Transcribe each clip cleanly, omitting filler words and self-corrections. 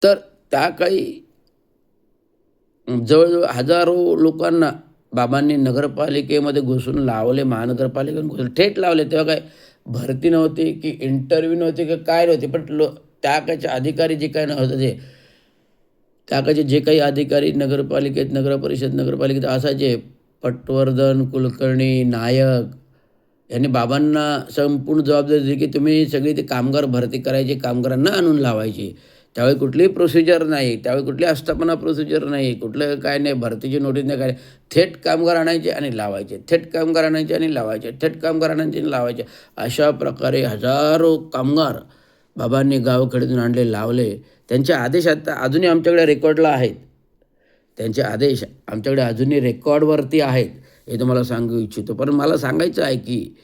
तर त्या काळी जवळ-जवळ हजारो लोकांना बाबांनी नगरपालिकेमध्ये घुसून लावले, महानगरपालिकेत घुसून थेट लावले. तेव्हा काय भरती नव्हती, की इंटरव्ह्यू नव्हते, की काय नव्हते. पण त्या काळचे अधिकारी जे काही होते ते, त्या काळचे जे काही अधिकारी नगरपालिकेत, नगरपरिषद, नगरपालिकेत असायचे, पटवर्धन, कुलकर्णी, नायक यांनी बाबांना संपूर्ण जबाबदारी दिली, की तुम्ही सगळी ते कामगार भरती करायचे, कामगारांना आणून लावायचे. त्यावेळी कुठलीही प्रोसिजर नाही, त्यावेळी कुठली आस्थापना प्रोसिजर नाही, कुठलं काय नाही, भरतीची नोटीस नाही, काय नाही. थेट कामगार आणायचे आणि लावायचे, थेट कामगार आणायचे आणि लावायचे, थेट कामगार आणायचे आणि लावायचे. अशा प्रकारे हजारो कामगार बाबांनी गावाकडून आणले, लावले. त्यांचे आदेश आता अजूनही आमच्याकडे रेकॉर्डला आहेत. त्यांचे आदेश आमच्याकडे अजूनही रेकॉर्डवरती आहेत, हे तुम्हाला सांगू इच्छितो. पण मला सांगायचं आहे, की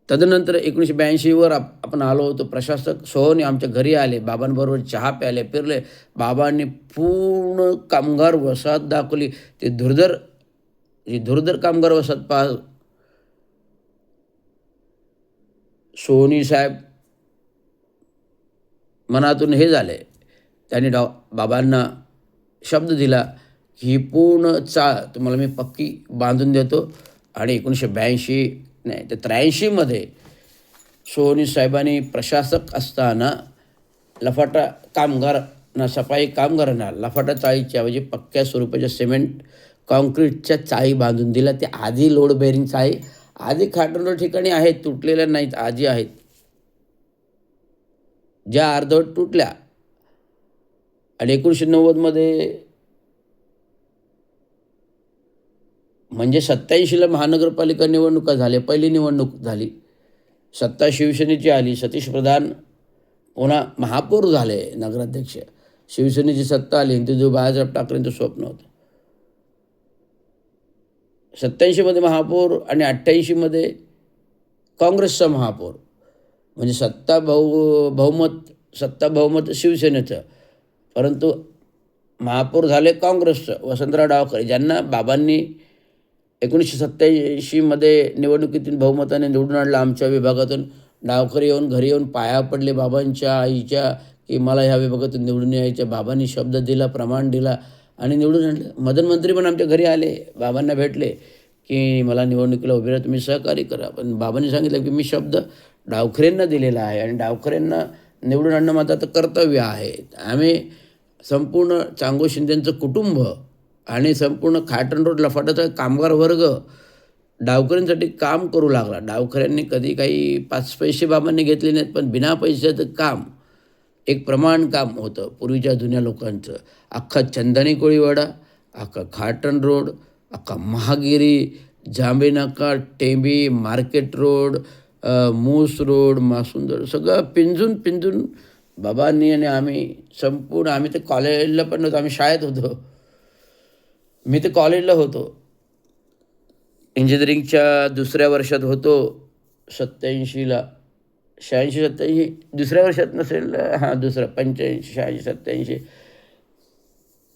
तदनंतर 1982 वर आपण आलो होतो. प्रशासक सोहोने आमच्या घरी आले. बाबांबरोबर चहा प्यायले, फिरले. बाबांनी पूर्ण कामगार वसाहत दाखवली. ते धुरधर कामगार वसाहत सोहोनी साहेब मनातून हे झाले. त्यांनी बाबांना शब्द दिला, की ही पूर्ण चाळ तुम्हाला मी पक्की बांधून देतो आणि 1982 नाही तर 83 मध्ये सोहोनी साहेबांनी प्रशासक असताना लफाटा कामगारांना, सफाई कामगारांना लफाटा चाळीच्या ऐवजी पक्क्या स्वरूपाच्या सिमेंट काँक्रीटच्या चाळी बांधून दिल्या. त्या आधी लोड बेअरिंग चाळी आधी खाटवलेल्या ठिकाणी आहेत, तुटलेल्या नाहीत, आजी आहेत. ज्या अर्धवट तुटल्या आणि 1990 मध्ये म्हणजे 87ला महानगरपालिका निवडणुका झाल्या. पहिली निवडणूक झाली. सत्ता शिवसेनेची आली. सतीश प्रधान पुन्हा महापौर झाले, नगराध्यक्ष. शिवसेनेची सत्ता आली आणि ते जो बाळासाहेब ठाकरेंचं स्वप्न होतं. 87 मध्ये महापौर आणि 88 मध्ये काँग्रेसचा महापौर. म्हणजे सत्ता बहुमत शिवसेनेचं. परंतु महापौर झाले काँग्रेसचं, वसंतराव डावखरे, ज्यांना बाबांनी 1987 मध्ये निवडणुकीतून बहुमताने निवडून आणलं आमच्या विभागातून. डावखरे येऊन घरी येऊन पाया पडले बाबांच्या, आईच्या, की मला ह्या विभागातून निवडून यायचं. बाबांनी शब्द दिला, प्रमाण दिला आणि निवडून आणलं. मदन मंत्री पण आमच्या घरी आले, बाबांना भेटले, की मला निवडणुकीला उभे राहा, तुम्ही सहकार्य करा. पण बाबांनी सांगितलं, की मी शब्द डावखरेंना दिलेला आहे आणि डावखरेंना निवडून आणणं माझं आता कर्तव्य आहे. आम्ही संपूर्ण चांगो शिंदेंचं कुटुंब आणि संपूर्ण खाटण रोड लफाटाचा कामगार वर्ग डावखऱ्यांसाठी काम करू लागला. डावखऱ्यांनी कधी काही 5 पैसे बाबांनी घेतले नाहीत, पण बिना पैशाचं काम, एक प्रमाण काम होतं पूर्वीच्या जुन्या लोकांचं. अख्खा चंदनी कोळीवाडा, अख्खा खाटण रोड, अख्खा महागिरी, जांभेनाका, टेंबी, मार्केट रोड, मूस रोड, मासुंदर सगळं पिंजून बाबांनी आणि आम्ही ते कॉलेजला पण नव्हतो, आम्ही शाळेत होतो. मी ते कॉलेजला होतो. इंजिनिअरिंगच्या दुसऱ्या वर्षात होतो 87ला. 86-87 दुसऱ्या वर्षात नसेल, हां दुसरं 85, 86, 87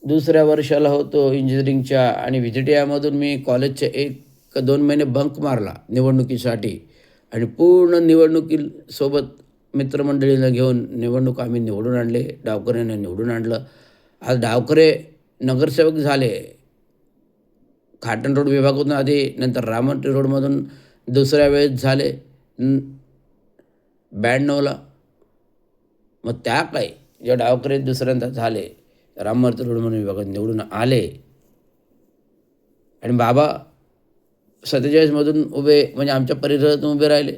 दुसऱ्या वर्षाला होतो इंजिनिअरिंगच्या. आणि व्हिजिटियामधून मी कॉलेजचे 1-2 महिने बंक मारला निवडणुकीसाठी आणि पूर्ण निवडणुकीसोबत मित्रमंडळीला घेऊन निवडणूक आम्ही निवडून आणले. डावखरेंना निवडून आणलं. आज डावखरे नगरसेवक झाले. खाटण रोड विभागातून आधी, नंतर राममंत्री रोडमधून दुसऱ्या वेळेस झाले 92ला. मग त्या काळी जेव्हा डावखरे दुसऱ्यांदा झाले, राममंत्री रोडमधून विभागात निवडून आले आणि बाबा 47मधून उभे, म्हणजे आमच्या परिसरातून उभे राहिले.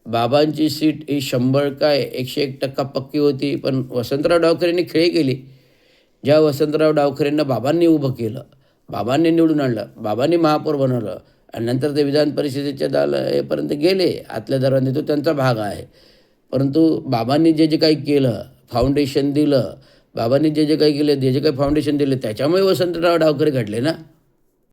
बाबांची सीट ही 100 काय 101% पक्की होती. पण वसंतराव डावखरेंनी खेळी केली. ज्या वसंतराव डावखरेंना बाबांनी उभं केलं, बाबांनी निवडून आणलं, बाबांनी महापौर बनवलं आणि नंतर ते विधान परिषदेच्या हेपर्यंत गेले आतल्या दरवाजाने, तो त्यांचा भाग आहे. परंतु बाबांनी जे काही केलं, फाउंडेशन दिलं, बाबांनी जे काही केलं, जे काही फाउंडेशन दिलं, त्याच्यामुळे वसंतराव डावखरे घडले ना.